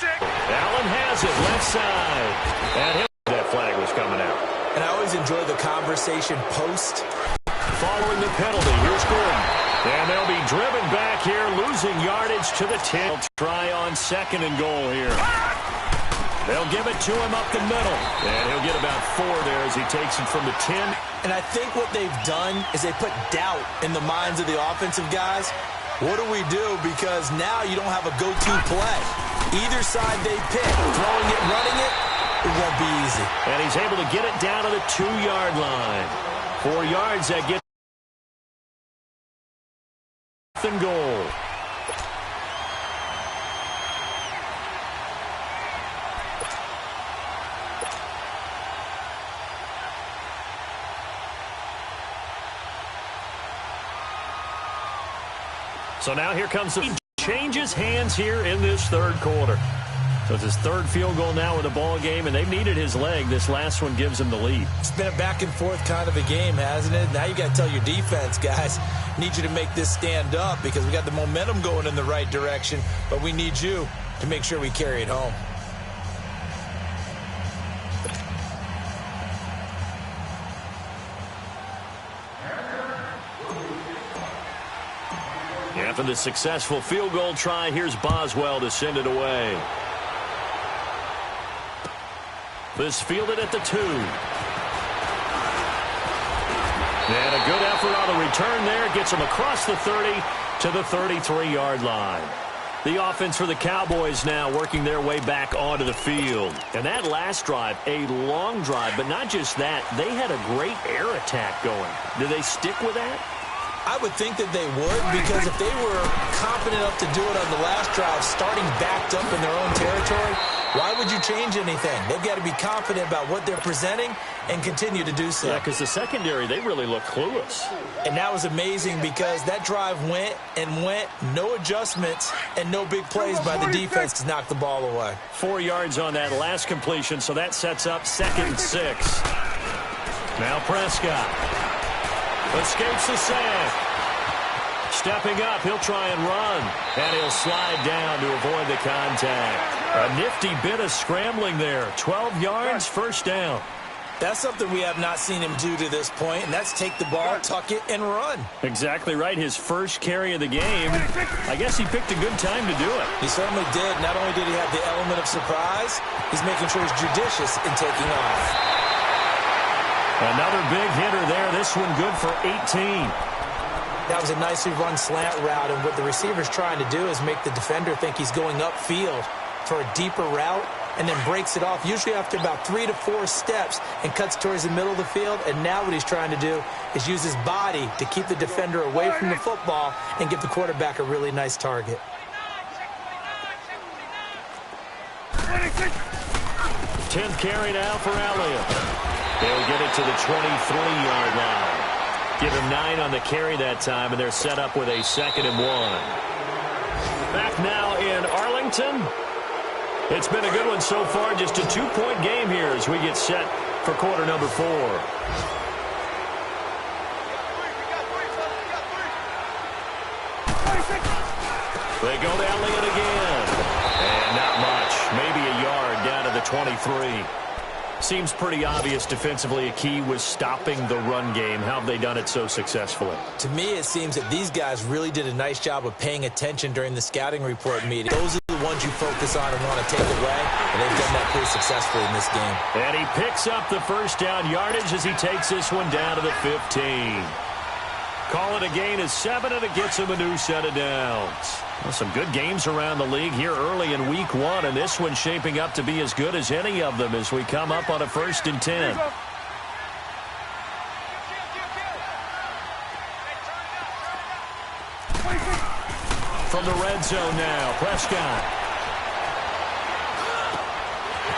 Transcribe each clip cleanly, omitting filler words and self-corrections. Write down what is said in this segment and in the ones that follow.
Allen has it left side. And that flag was coming out. And I always enjoy the conversation post. Following the penalty, here's Gordon. And they'll be driven back here, losing yardage to the 10. Try on 2nd and goal here. They'll give it to him up the middle. And he'll get about 4 there as he takes it from the 10. And I think what they've done is they put doubt in the minds of the offensive guys. What do we do? Because now you don't have a go-to play. Either side they pick, throwing it, running it, it won't be easy. And he's able to get it down to the 2-yard line. 4 yards that gets and goal. So now here comes the changes hands here in this 3rd quarter. So it's his 3rd field goal now with the ball game, and they've needed his leg. This last one gives him the lead. It's been a back-and-forth kind of a game, hasn't it? Now you got to tell your defense, guys, need you to make this stand up because we got the momentum going in the right direction, but we need you to make sure we carry it home. After the successful field goal try, here's Boswell to send it away. This fielded at the 2. And a good effort on the return there. Gets him across the 30 to the 33-yard line. The offense for the Cowboys now working their way back onto the field. And that last drive, a long drive, but not just that. They had a great air attack going. Do they stick with that? I would think that they would, because if they were confident enough to do it on the last drive, starting backed up in their own territory, why would you change anything? They've got to be confident about what they're presenting and continue to do so. Yeah, because the secondary, they really look clueless. And that was amazing because that drive went and went, no adjustments and no big plays by the defense to knock the ball away. 4 yards on that last completion, so that sets up 2nd and 6. Now Prescott escapes the sack. Stepping up, he'll try and run. And he'll slide down to avoid the contact. A nifty bit of scrambling there. 12 yards, first down. That's something we have not seen him do to this point, and that's take the ball, tuck it, and run. Exactly right. His first carry of the game. I guess he picked a good time to do it. He certainly did. Not only did he have the element of surprise, he's making sure he's judicious in taking off. Another big hitter there. This one good for 18. That was a nicely run slant route, and what the receiver's trying to do is make the defender think he's going upfield for a deeper route, and then breaks it off, usually after about 3 to 4 steps, and cuts towards the middle of the field. And now what he's trying to do is use his body to keep the defender away from the football and give the quarterback a really nice target. 10th carry now for Elliott. They'll get it to the 23-yard line. Give him 9 on the carry that time, and they're set up with a 2nd and 1. Back now in Arlington. It's been a good one so far. Just a 2-point game here as we get set for quarter number 4. They go to Elliott again. And not much. Maybe a yard down to the 23. Seems pretty obvious defensively a key was stopping the run game. How have they done it so successfully? To me, it seems that these guys really did a nice job of paying attention during the scouting report meeting. Those are the ones you focus on and want to take away, and they've done that pretty successfully in this game. And he picks up the first down yardage as he takes this one down to the 15. Call it a gain of 7, and it gets him a new set of downs. Well, some good games around the league here early in week 1, and this one's shaping up to be as good as any of them as we come up on a 1st and 10. From the red zone now, Prescott.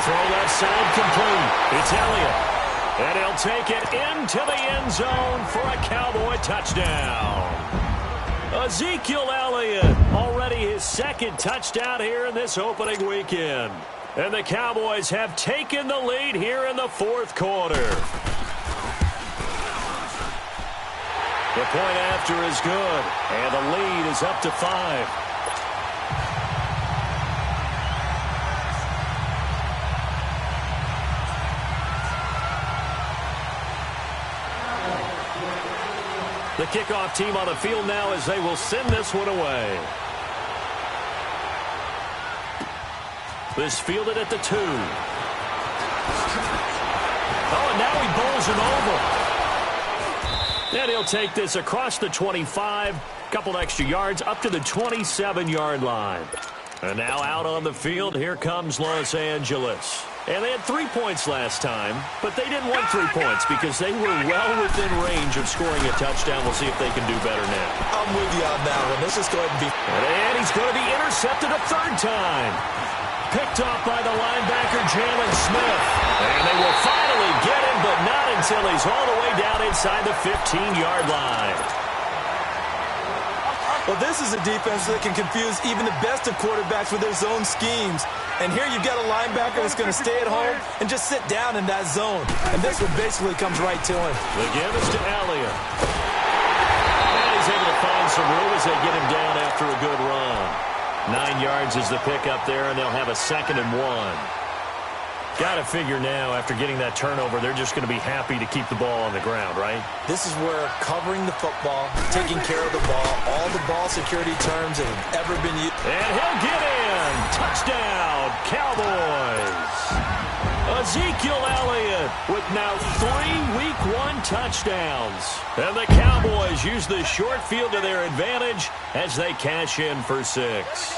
Throw left side complete. It's Elliott. And he'll take it into the end zone for a Cowboy touchdown. Ezekiel Elliott, already his 2nd touchdown here in this opening weekend. And the Cowboys have taken the lead here in the 4th quarter. The point after is good, and the lead is up to 5. The kickoff team on the field now as they will send this one away. This fielded at the 2. Oh, and now he bowls it over. And he'll take this across the 25, couple extra yards up to the 27-yard line. And now out on the field, here comes Los Angeles. And they had 3 points last time, but they didn't want 3 points because they were well within range of scoring a touchdown. We'll see if they can do better now. I'm with you on that one. Let's just go ahead and be... And he's going to be intercepted a 3rd time. Picked off by the linebacker, Jalen Smith. And they will finally get him, but not until he's all the way down inside the 15-yard line. Well, this is a defense that can confuse even the best of quarterbacks with their zone schemes. And here you've got a linebacker that's going to stay at home and just sit down in that zone. And this one basically comes right to him. The give is to Elliott. And he's able to find some room as they get him down after a good run. 9 yards is the pickup there, and they'll have a 2nd and 1. Got to figure now, after getting that turnover, they're just going to be happy to keep the ball on the ground, right? This is where covering the football, taking care of the ball, all the ball security terms that have ever been used. And he'll get in. Touchdown, Cowboys. Ezekiel Elliott with now 3 Week 1 touchdowns. And the Cowboys use the short field to their advantage as they cash in for 6.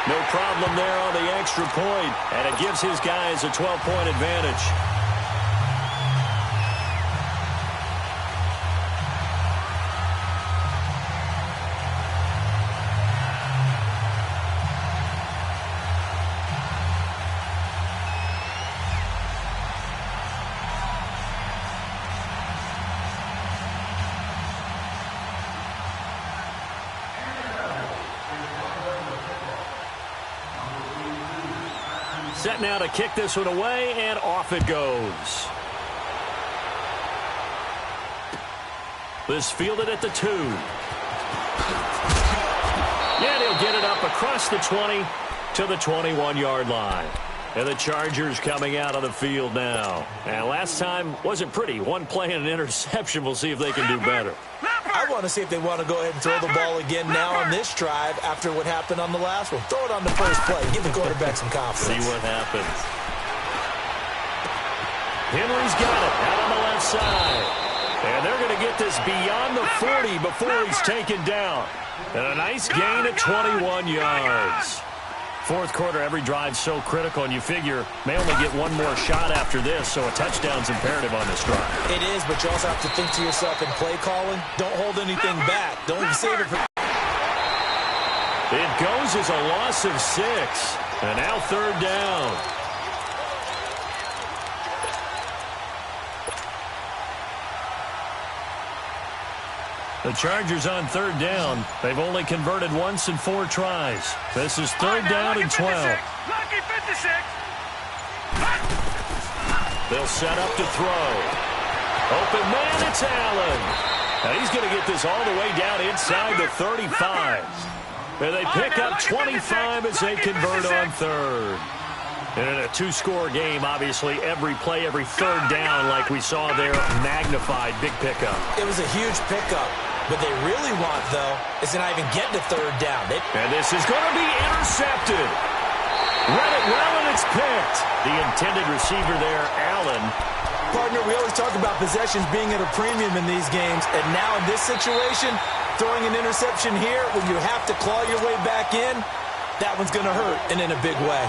No problem there on the extra point, and it gives his guys a 12-point advantage. Set now to kick this one away, and off it goes. This fielded at the 2. Yeah, he'll get it up across the 20 to the 21-yard line. And the Chargers coming out on the field now. And last time wasn't pretty. 1 play and an interception. We'll see if they can do better. I want to see if they want to go ahead and throw the ball again now on this drive after what happened on the last one. Throw it on the first play. Give the quarterback some confidence. See what happens. Henry's got it out on the left side. And they're going to get this beyond the 40 before he's taken down. And a nice gain of 21 yards. Fourth quarter, every drive's so critical, and you figure may only get one more shot after this, so a touchdown's imperative on this drive. It is, but you also have to think to yourself in play calling, don't hold anything back. Don't save it for... It goes as a loss of 6, and now 3rd down. The Chargers on 3rd down. They've only converted once in 4 tries. This is 3rd down and 12. Lucky 56. They'll set up to throw. Open man, it's Allen. And he's going to get this all the way down inside the 35. And they pick up 25 as they convert on 3rd. And in a 2-score game, obviously, every play, every 3rd down, like we saw there, magnified, big pickup. It was a huge pickup. What they really want, though, is to not even get to 3rd down. And this is going to be intercepted. Read it well, and it's picked. The intended receiver there, Allen. Partner, we always talk about possessions being at a premium in these games. And now in this situation, throwing an interception here when you have to claw your way back in, that one's going to hurt, and in a big way.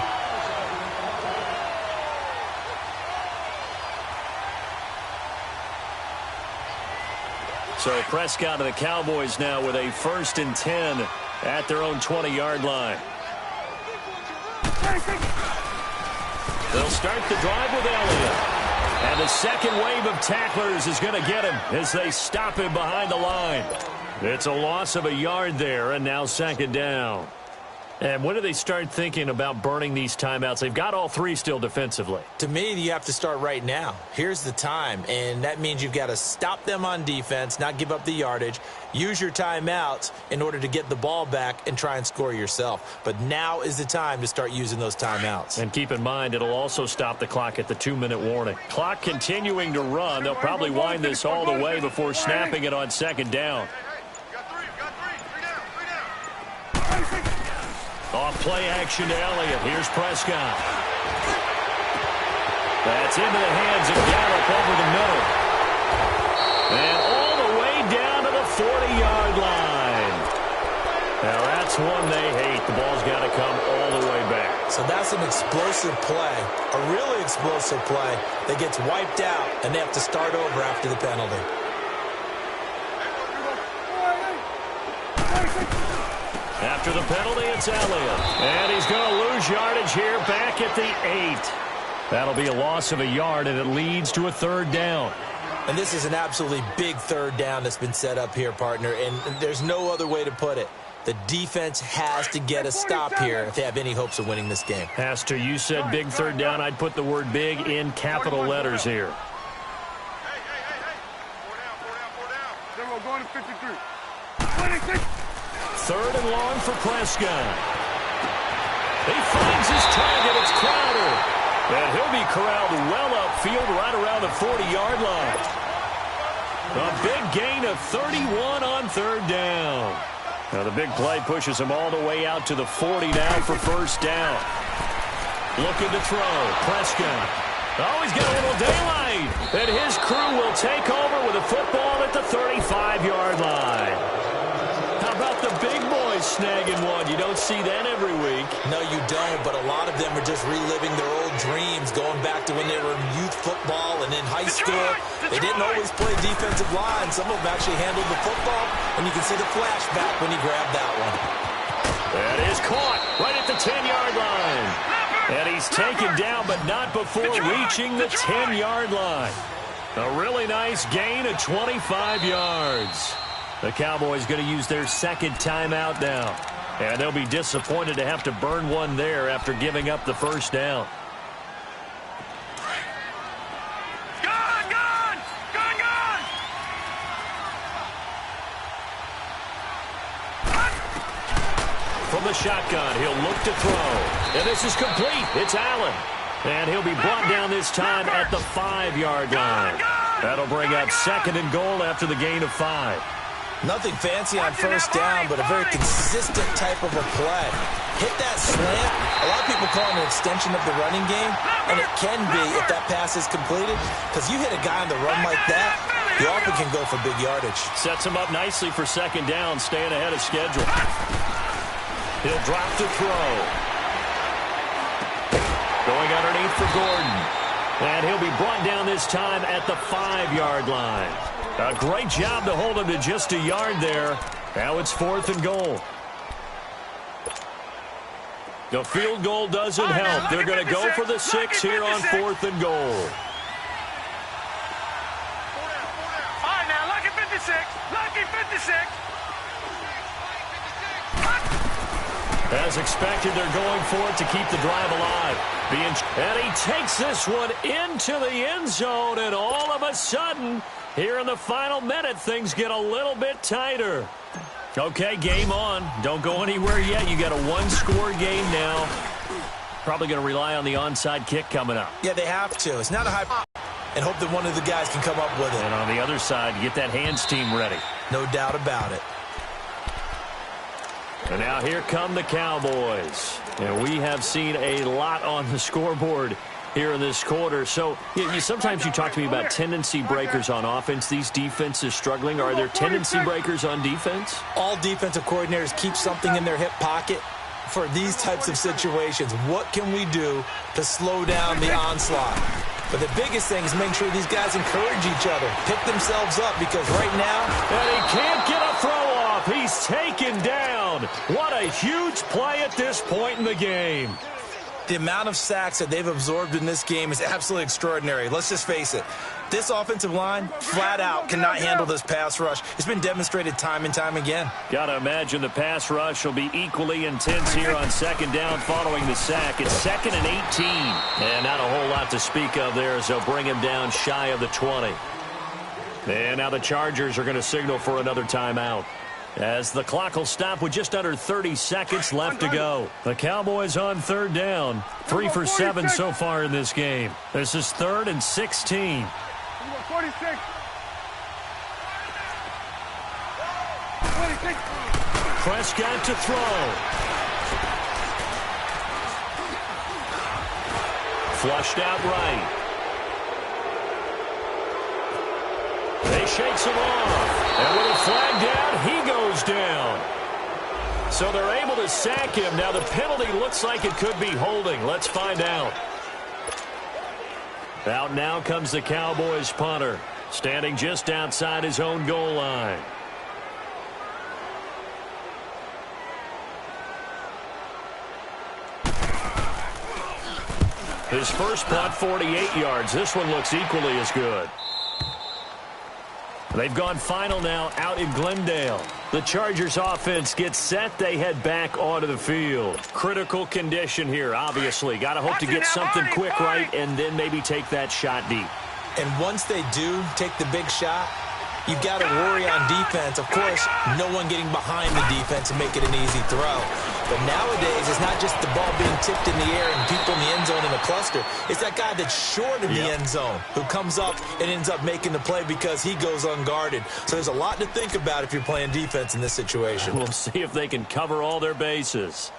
So Prescott and the Cowboys now with a 1st and 10 at their own 20-yard line. They'll start the drive with Elliott. And the second wave of tacklers is going to get him as they stop him behind the line. It's a loss of a yard there, and now 2nd down. And when do they start thinking about burning these timeouts? They've got all three still defensively. To me, you have to start right now. Here's the time, and that means you've got to stop them on defense, not give up the yardage, use your timeouts in order to get the ball back and try and score yourself. But now is the time to start using those timeouts. And keep in mind, it'll also stop the clock at the 2-minute warning. Clock continuing to run. They'll probably wind this all the way before snapping it on second down. Off play action to Elliott. Here's Prescott. That's into the hands of Gallup over the middle. And all the way down to the 40-yard line. Now that's one they hate. The ball's got to come all the way back. So that's an explosive play, a really explosive play that gets wiped out, and they have to start over after the penalty. After the penalty, it's Elliott. And he's going to lose yardage here back at the 8. That'll be a loss of a yard, and it leads to a third down. And this is an absolutely big third down that's been set up here, partner, and there's no other way to put it. The defense has to get a stop here if they have any hopes of winning this game. Has to. You said big third down. I'd put the word big in capital letters here. We're going to 53. 26. Third and long for Prescott. He finds his target. It's Crowder. And he'll be corralled well upfield right around the 40-yard line. A big gain of 31 on third down. Now the big play pushes him all the way out to the 40 now for first down. Looking to throw. Prescott. Oh, he's got a little daylight. And his crew will take over with a football at the 35-yard line. How about the big boys snagging one? You don't see that every week. No, you don't, but a lot of them are just reliving their old dreams, going back to when they were in youth football and in high school. They didn't always play defensive line. Some of them actually handled the football, and you can see the flashback when he grabbed that one. That is caught right at the 10-yard line. And he's taken down, but not before reaching the 10-yard line. A really nice gain of 25 yards. The Cowboys going to use their second timeout now. And they'll be disappointed to have to burn one there after giving up the first down. Gone! From the shotgun, he'll look to throw. And this is complete. It's Allen. And he'll be brought down this time at the 5-yard line. That'll bring up second and goal after the gain of 5. Nothing fancy on first down, but a very consistent type of a play. Hit that slant. A lot of people call it an extension of the running game, and it can be if that pass is completed, because you hit a guy on the run like that, you often can go for big yardage. Sets him up nicely for second down, staying ahead of schedule. He'll drop to throw. Going underneath for Gordon. And he'll be brought down this time at the 5-yard line. A great job to hold him to just a yard there. Now it's 4th and goal. The field goal doesn't help. They're going to go for the 6 here on 4th and goal. All right, now, lucky 56. Lucky 56. As expected, they're going for it to keep the drive alive. And he takes this one into the end zone, and all of a sudden, here in the final minute, things get a little bit tighter. Okay, game on. Don't go anywhere yet. You got a one-score game now. Probably going to rely on the onside kick coming up. Yeah, they have to. It's not a high and hope that one of the guys can come up with it. And on the other side, get that hands team ready. No doubt about it. And now here come the Cowboys. And we have seen a lot on the scoreboard here in this quarter. So sometimes you talk to me about tendency breakers on offense. These defenses struggling. Are there tendency breakers on defense? All defensive coordinators keep something in their hip pocket for these types of situations. What can we do to slow down the onslaught? But the biggest thing is making sure these guys encourage each other, pick themselves up, because right now... And he can't get a throw off. He's taken down. What a huge play at this point in the game. The amount of sacks that they've absorbed in this game is absolutely extraordinary. Let's just face it. This offensive line, flat out, cannot handle this pass rush. It's been demonstrated time and time again. Got to imagine the pass rush will be equally intense here on second down following the sack. It's 2nd and 18. And not a whole lot to speak of there as they'll bring him down shy of the 20. And now the Chargers are going to signal for another timeout, as the clock will stop with just under 30 seconds left to go. The Cowboys on third down, 3 for 7 so far in this game. This is 3rd and 16. 46. 26. Prescott to throw. Flushed out right. They shakes him off. And with a flag down, he goes down. So they're able to sack him. Now the penalty looks like it could be holding. Let's find out. Out now comes the Cowboys punter, standing just outside his own goal line. His first punt, 48 yards. This one looks equally as good. They've gone final now out in Glendale. The Chargers offense gets set. They head back onto the field. Critical condition here, obviously. Got to hope to get something quick right and then maybe take that shot deep. And once they do take the big shot, you've got to worry on defense. Of course, no one getting behind the defense and make it an easy throw. But nowadays, it's not just the ball being tipped in the air and people in the end zone in a cluster. It's that guy that's short in the end zone who comes up and ends up making the play because he goes unguarded. So there's a lot to think about if you're playing defense in this situation. We'll see if they can cover all their bases.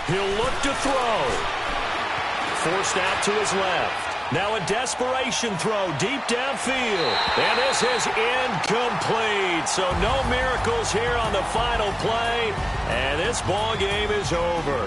He'll look to throw. Forced out to his left. Now a desperation throw deep downfield. And this is incomplete. So no miracles here on the final play. And this ball game is over.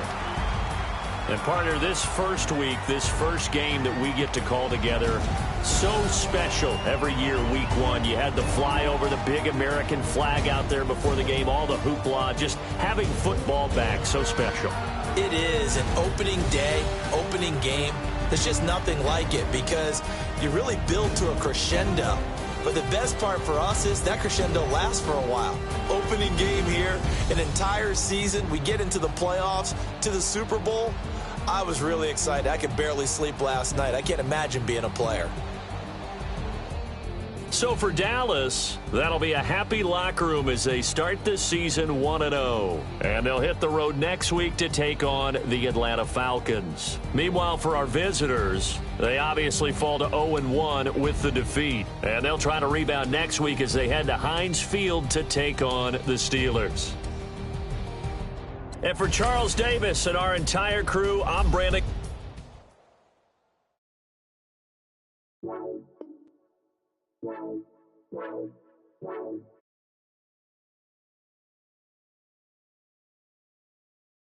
And partner, this first week, this first game that we get to call together, so special every year, week one. You had the flyover, the big American flag out there before the game, all the hoopla, just having football back, so special. It is an opening day, opening game. There's just nothing like it because you really build to a crescendo. But the best part for us is that crescendo lasts for a while. Opening game here, an entire season. We get into the playoffs, to the Super Bowl. I was really excited. I could barely sleep last night. I can't imagine being a player. So for Dallas, that'll be a happy locker room as they start this season 1-0. And they'll hit the road next week to take on the Atlanta Falcons. Meanwhile, for our visitors, they obviously fall to 0-1 with the defeat. And they'll try to rebound next week as they head to Heinz Field to take on the Steelers. And for Charles Davis and our entire crew, I'm Brandon. Wow.